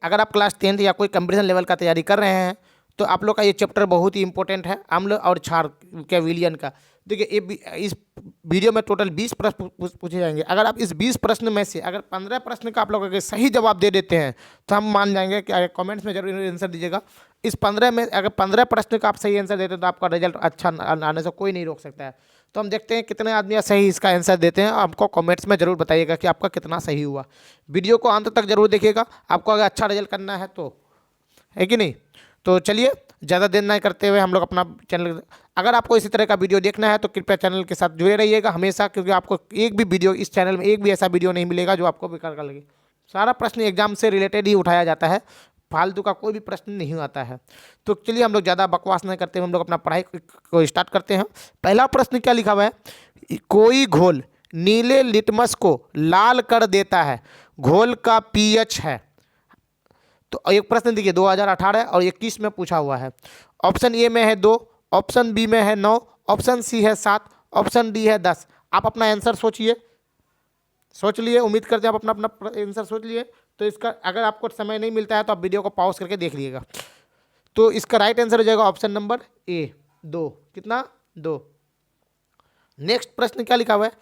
अगर आप class 10th या कोई कंपटीशन लेवल का तैयारी कर रहे हैं तो आप लोग का ये चैप्टर बहुत ही इंपॉर्टेंट है, अम्ल और क्षार के विलयन का। देखिए इस वीडियो में टोटल 20 प्रश्न पूछे जाएंगे। अगर आप इस 20 प्रश्न में से अगर 15 प्रश्न का आप लोग अगर सही जवाब दे देते हैं तो हम मान जाएंगे कि कमेंट्स में जरूर आंसर दीजिएगा। इस 15 में अगर 15 प्रश्न का आप सही आंसर देते हैं तो आपका रिजल्ट अच्छा आने से कोई नहीं रोक सकता है। तो हम देखते हैं कितने आदमी सही इसका आंसर देते हैं। आपको कमेंट्स में जरूर बताइएगा कि आपका कितना सही हुआ। वीडियो को अंत तक जरूर देखिएगा, आपको अगर अच्छा रिजल्ट करना है तो, है कि नहीं। तो चलिए ज़्यादा देर नहीं करते हुए हम लोग अपना चैनल, अगर आपको इसी तरह का वीडियो देखना है तो कृपया चैनल के साथ जुड़े रहिएगा हमेशा, क्योंकि आपको एक भी वीडियो इस चैनल में एक भी ऐसा वीडियो नहीं मिलेगा जो आपको बेकार का लगे। सारा प्रश्न एग्जाम से रिलेटेड ही उठाया जाता है, फालतू का कोई भी प्रश्न नहीं आता है। तो चलिए हम लोग ज़्यादा बकवास नहीं करते हुए हम लोग अपना पढ़ाई को स्टार्ट करते हैं। पहला प्रश्न क्या लिखा हुआ है, कोई घोल नीले लिटमस को लाल कर देता है, घोल का पीएच है। तो एक प्रश्न देखिए 2018 और 21 में पूछा हुआ है। ऑप्शन ए में है 2, ऑप्शन बी में है 9, ऑप्शन सी है 7, ऑप्शन डी है 10। आप अपना आंसर सोचिए, सोच लिए, उम्मीद करते हैं आप अपना अपना आंसर सोच लिए। तो इसका अगर आपको समय नहीं मिलता है तो आप वीडियो को पॉज करके देख लीजिएगा। तो इसका राइट आंसर हो जाएगा ऑप्शन नंबर ए 2। कितना? 2। नेक्स्ट प्रश्न क्या लिखा हुआ है,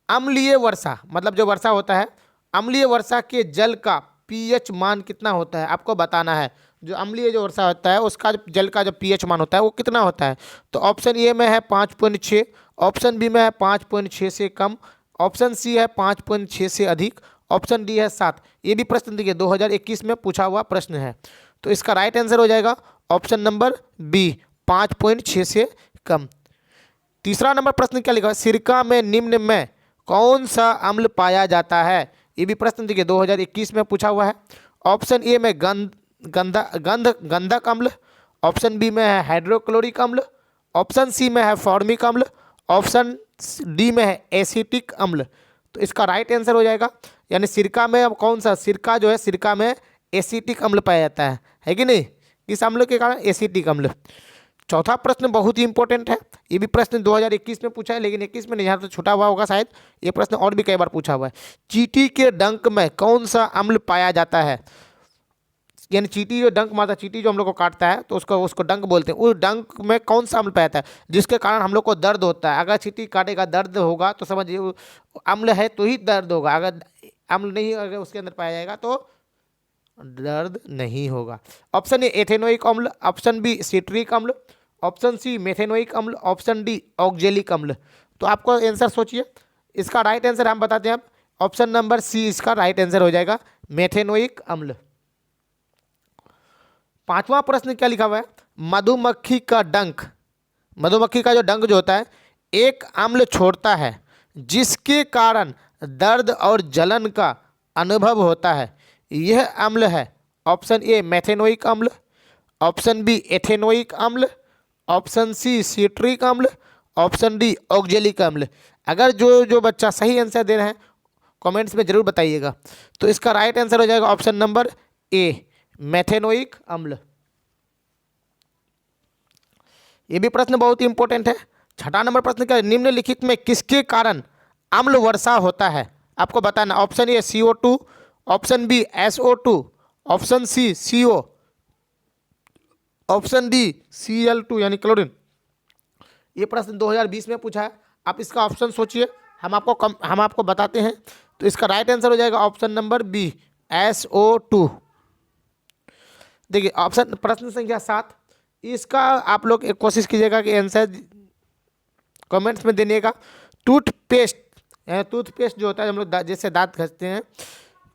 अम्लीय वर्षा, मतलब जो वर्षा होता है, अम्लीय वर्षा के जल का पीएच मान कितना होता है, आपको बताना है। जो अम्लीय जो वर्षा होता है उसका जल का जो पीएच मान होता है वो कितना होता है। तो ऑप्शन ए में है 5.6, ऑप्शन बी में है 5.6 से कम, ऑप्शन सी है 5.6 से अधिक, ऑप्शन डी है 7। ये भी प्रश्न देखिए 2021 में पूछा हुआ प्रश्न है। तो इसका राइट आंसर हो जाएगा ऑप्शन नंबर बी 5.6 से कम। तीसरा नंबर प्रश्न क्या लिखा है, सिरका में निम्न में कौन सा अम्ल पाया जाता है। ये भी प्रश्न देखिए 2021 में पूछा हुआ है। ऑप्शन ए में गंधक अम्ल, ऑप्शन बी में है हाइड्रोक्लोरिक अम्ल, ऑप्शन सी में है फॉर्मिक अम्ल, ऑप्शन डी में है एसिटिक अम्ल। तो इसका राइट आंसर हो जाएगा, यानी सिरका में अब कौन सा, सिरका जो है सिरका में एसिटिक अम्ल पाया जाता है कि नहीं, किस अम्ल के कारण, एसिटिक अम्ल। चौथा प्रश्न बहुत ही इंपॉर्टेंट है, ये भी प्रश्न 2021 में पूछा है, लेकिन 21 में नहीं, यहाँ तो छूटा हुआ होगा शायद। ये प्रश्न और भी कई बार पूछा हुआ है। चींटी के डंक में कौन सा अम्ल पाया जाता है, यानी चींटी जो डंक मारता है, चींटी जो हम लोग को काटता है तो उसको डंक बोलते हैं। उस डंक में कौन सा अम्ल पाया जाता है जिसके कारण हम लोग को दर्द होता है। अगर चींटी काटेगा दर्द होगा तो समझिए अम्ल है तो ही दर्द होगा, अगर अम्ल नहीं अगर उसके अंदर पाया जाएगा तो दर्द नहीं होगा। ऑप्शन ए एथेनोइक अम्ल, ऑप्शन बी सिट्रिक अम्ल, ऑप्शन सी मेथेनोइक अम्ल, ऑप्शन डी ऑक्जेलिक अम्ल। तो आपको आंसर सोचिए। इसका राइट आंसर हम बताते हैं, ऑप्शन नंबर सी इसका राइट आंसर हो जाएगा, मेथेनोइक अम्ल। पांचवा प्रश्न क्या लिखा हुआ है, मधुमक्खी का डंक, मधुमक्खी का जो डंक जो होता है एक अम्ल छोड़ता है जिसके कारण दर्द और जलन का अनुभव होता है, यह अम्ल है। ऑप्शन ए मेथेनोइक अम्ल, ऑप्शन बी एथेनोइक अम्ल, ऑप्शन सी सिट्रिक अम्ल, ऑप्शन डी ऑक्जेलिक अम्ल। अगर जो बच्चा सही आंसर दे रहे हैं कमेंट्स में जरूर बताइएगा। तो इसका राइट आंसर हो जाएगा ऑप्शन नंबर ए मेथेनोइक अम्ल। ये भी प्रश्न बहुत ही इंपॉर्टेंट है। छठा नंबर प्रश्न क्या है, निम्नलिखित में किसके कारण अम्ल वर्षा होता है, आपको बताना। Option A CO2, option B SO2, option C CO, option D Cl2 यानी क्लोरीन। ये प्रश्न 2020 में पूछा है, आप इसका ऑप्शन सोचिए, हम आपको बताते हैं। तो इसका राइट आंसर हो जाएगा ऑप्शन नंबर बी SO2। देखिए ऑप्शन प्रश्न संख्या 7, इसका आप लोग एक कोशिश कीजिएगा कि आंसर कमेंट्स में देने का। टूथपेस्ट जो होता है हम लोग जैसे दांत घसते हैं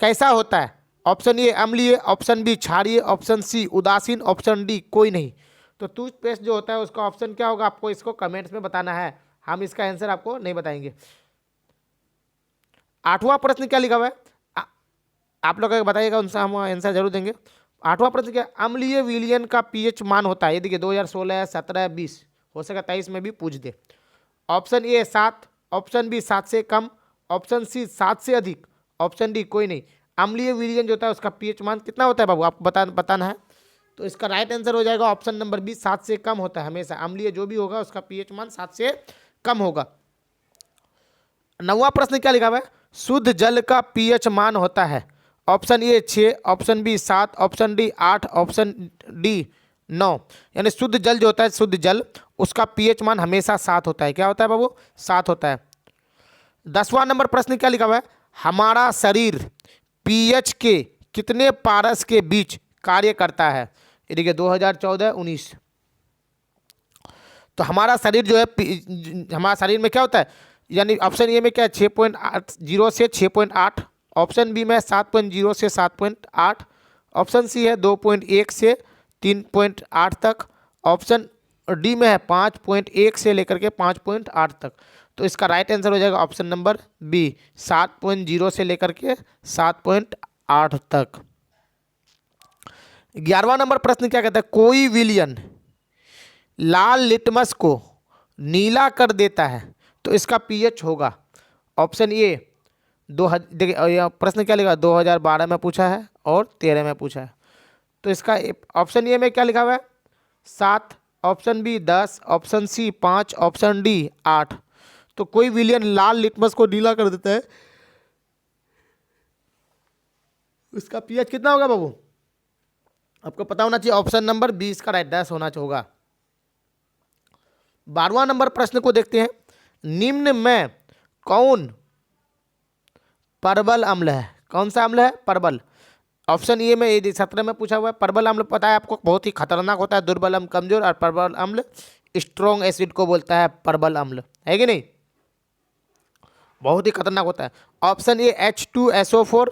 कैसा होता है। ऑप्शन ए अम्लीय, ऑप्शन बी क्षारीय, ऑप्शन सी उदासीन, ऑप्शन डी कोई नहीं। तो टूथपेस्ट जो होता है उसका ऑप्शन क्या होगा, आपको इसको कमेंट्स में बताना है, हम इसका आंसर आपको नहीं बताएंगे। आठवां प्रश्न क्या लिखा हुआ है, आप लोग बताइएगा, उनसे हम आंसर जरूर देंगे। आठवां प्रश्न क्या, अम्लीय विलयन का पीएच मान होता है। ये देखिए 2016, 17, 20, हो सके 23 में भी पूछ दे। ऑप्शन ए 7, ऑप्शन बी 7 से कम, ऑप्शन सी 7 से अधिक, ऑप्शन डी कोई नहीं। अम्लीय विलयन जो होता है उसका पीएच मान कितना होता है बाबू, आपको बताना है। तो इसका राइट आंसर हो जाएगा ऑप्शन नंबर बी 7 से कम होता है। हमेशा अम्लीय जो भी होगा उसका पीएच मान 7 से कम होगा। नौवां प्रश्न क्या लिखा हुआ है, शुद्ध जल का पीएच मान होता है। Option A 6, option B 7, option D 8, option D 9। यानी शुद्ध जल जो होता है, शुद्ध जल, उसका पीएच मान हमेशा 7 होता है। क्या होता है बाबू? 7 होता है। 10वां नंबर प्रश्न क्या लिखा हुआ है? हमारा शरीर पीएच के कितने पारस के बीच कार्य करता है? ये देखिए 2014-19। तो हमारा शरीर जो है, हमारा शरीर में क्या होता है, यानी ऑप्शन ए में क्या है 6.0 से 6.8, ऑप्शन बी में 7.0 से 7.8, ऑप्शन सी है 2.1 से 3.8 तक, ऑप्शन डी में है 5.1 से लेकर के 5.8 तक। तो इसका राइट आंसर हो जाएगा ऑप्शन नंबर बी, 7.0 से लेकर के 7.8 तक। 11वां नंबर प्रश्न क्या कहता है? कोई विलयन लाल लिटमस को नीला कर देता है तो इसका पीएच होगा। ऑप्शन ए देखिए प्रश्न क्या लिखा, 2012 में पूछा है और 13 में पूछा है। तो इसका ऑप्शन ए में क्या लिखा हुआ है? 7, option B 10, option C 5, option D 8। तो कोई विलयन लाल लिटमस को नीला कर देता है, उसका पीएच कितना होगा बाबू? आपको पता होना चाहिए। ऑप्शन नंबर 20 का राइट आंसर होना होगा। 12वां नंबर प्रश्न को देखते हैं। निम्न में कौन परबल अम्ल है? कौन सा अम्ल है? परबल। ऑप्शन ए में 17 में पूछा हुआ है। परबल अम्ल पता है आपको, बहुत ही खतरनाक होता है। दुर्बल अम्ल कमजोर, और परबल अम्ल स्ट्रॉन्ग एसिड को बोलता है परबल अम्ल, है कि नहीं? बहुत ही खतरनाक होता है। ऑप्शन ए H2SO4,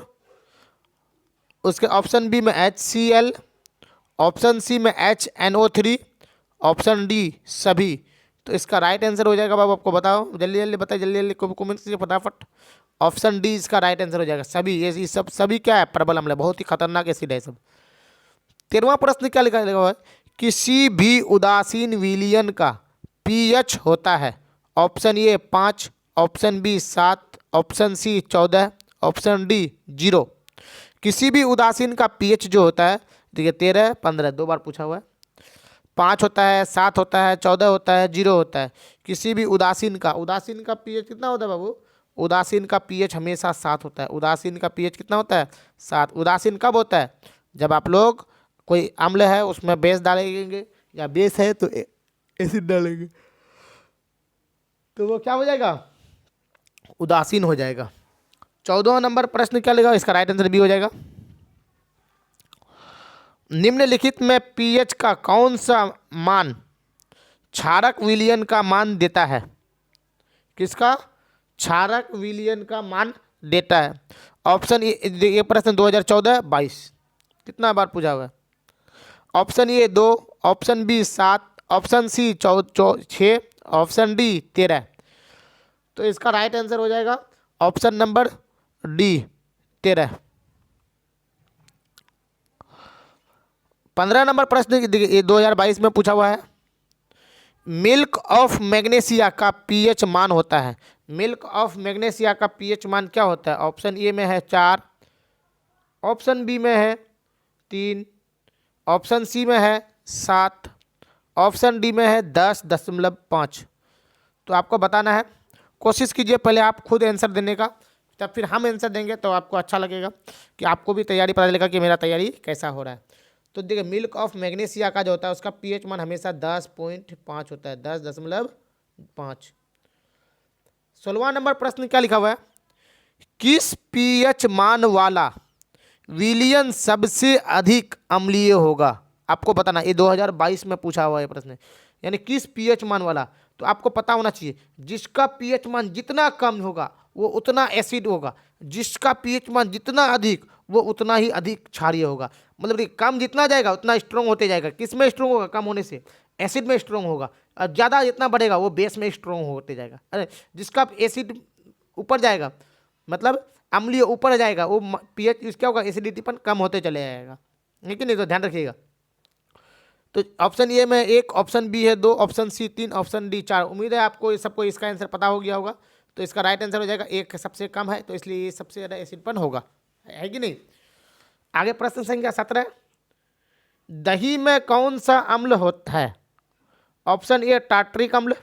उसके ऑप्शन बी में HCl, ऑप्शन सी में HNO3, ऑप्शन डी सभी। तो इसका राइट आंसर हो जाएगा बाबू, आपको बताओ, जल्दी जल्दी बताइए, जल्दी जल्दी कमेंट कीजिए फटाफट। ऑप्शन डी इसका राइट आंसर हो जाएगा, सभी। ये सब सभी क्या है? परबल अम्ल है, बहुत ही खतरनाक एसिड है सब। 13वां प्रश्न क्या लिखा हुआ है? किसी भी उदासीन विलयन का पीएच होता है। Option A 5, option B 7, option C 14, option D 0। किसी भी उदासीन का पीएच जो होता है, देखिए 13, 15 दो बार पूछा हुआ है। 5 होता है, 7 होता है, 14 होता है, 0 होता है। किसी भी उदासीन का पीएच कितना होता है बाबू? उदासीन का पीएच हमेशा 7 होता है। उदासीन का पीएच कितना होता है? 7। उदासीन कब होता है? जब आप लोग कोई अम्ल है उसमें बेस डालेंगे, या बेस है तो एसिड डालेंगे, तो वो क्या हो जाएगा? उदासीन हो जाएगा। 14वां नंबर प्रश्न क्या लिखा? इसका राइट आंसर बी हो जाएगा। निम्नलिखित में पीएच का कौन सा मान क्षारक विलयन का मान देता है? किसका? क्षारक विलयन का मान देता है। ऑप्शन ये प्रश्न 2014-22 कितना बार पूछा हुआ है? Option A 2, option B 7, option C 6, option D 13। तो इसका राइट आंसर हो जाएगा ऑप्शन नंबर डी 13। 15 नंबर प्रश्न ये 2022 में पूछा हुआ है। मिल्क ऑफ मैग्नीशिया का पीएच मान होता है। मिल्क ऑफ मैग्नीशिया का पीएच मान क्या होता है? ऑप्शन ए में है 4, ऑप्शन बी में है 3, ऑप्शन सी में है 7, ऑप्शन डी में है 10.5। तो आपको बताना है, कोशिश कीजिए पहले आप खुद आंसर देने का, तब फिर हम आंसर देंगे तो आपको अच्छा लगेगा कि आपको भी तैयारी पता चलेगा कि मेरा तैयारी कैसा हो रहा है। तो देखिए मिल्क ऑफ मैग्नीशिया का जो होता है उसका पीएच मान हमेशा 10.5 होता है, 10.5। 16वां नंबर प्रश्न क्या लिखा हुआ है? किस पीएच मान वाला विलयन सबसे अधिक अम्लीय होगा? आपको बताना, ये 2022 में पूछा हुआ है प्रश्न, यानी किस पीएच मान वाला। तो आपको पता होना चाहिए, जिसका पीएच मान जितना कम होगा वो उतना एसिड होगा, जिसका पीएच मान जितना अधिक वो उतना ही अधिक क्षारीय होगा। मतलब कि कम जितना जाएगा उतना स्ट्रॉन्ग होते जाएगा। किस में स्ट्रॉन्ग होगा? कम होने से एसिड में स्ट्रॉन्ग होगा, और ज़्यादा जितना बढ़ेगा वो बेस में स्ट्रॉन्ग होते जाएगा। अरे जिसका एसिड ऊपर जाएगा, मतलब अम्लीय ऊपर जाएगा, वो पीएच क्या होगा? एसिडिटीपन कम होते चले जाएगा, लेकिन नहीं, तो ध्यान रखिएगा। तो ऑप्शन ए में 1, ऑप्शन बी है 2, ऑप्शन सी 3, ऑप्शन डी 4। उम्मीद है आपको सबको इसका आंसर पता हो गया होगा। तो इसका राइट आंसर हो जाएगा 1 सबसे कम है, तो इसलिए ये सबसे ज़्यादा एसिडपन होगा, है कि नहीं? आगे प्रश्न संख्या 17। दही में कौन सा अम्ल होता है? ऑप्शन ए टार्ट्रिक अम्ल,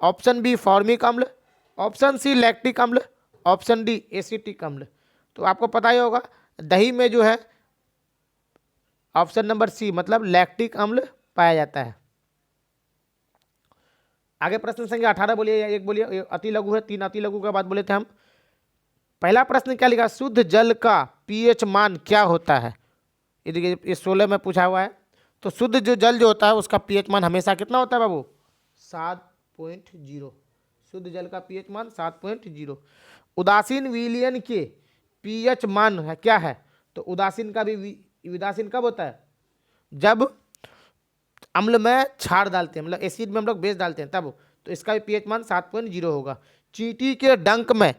ऑप्शन बी फॉर्मिक अम्ल, ऑप्शन सी लैक्टिक अम्ल, ऑप्शन डी एसिटिक अम्ल। तो आपको पता ही होगा दही में जो है ऑप्शन नंबर सी मतलब लैक्टिक अम्ल पाया जाता है। आगे प्रश्न संख्या 18 बोलिए या एक बोलिए, ये अति लघु है, 3 अति लघु का बात बोले थे हम। पहला प्रश्न क्या लिखा, शुद्ध जल का पीएच मान क्या होता है। ये देखिए ये 16 में पूछा हुआ है। तो शुद्ध जो जल जो होता है उसका पीएच मान हमेशा कितना होता है बाबू, 7.0। शुद्ध जल का पीएच मान 7.0। उदासीन विलयन के पीएच मान है क्या है, तो उदासीन का भी उदासीन कब होता है, जब अम्ल में क्षार डालते हैं, मतलब एसिड में हम लोग बेस डालते हैं तब। तो इसका भी पीएच मान 7.0 होगा। चींटी के डंक में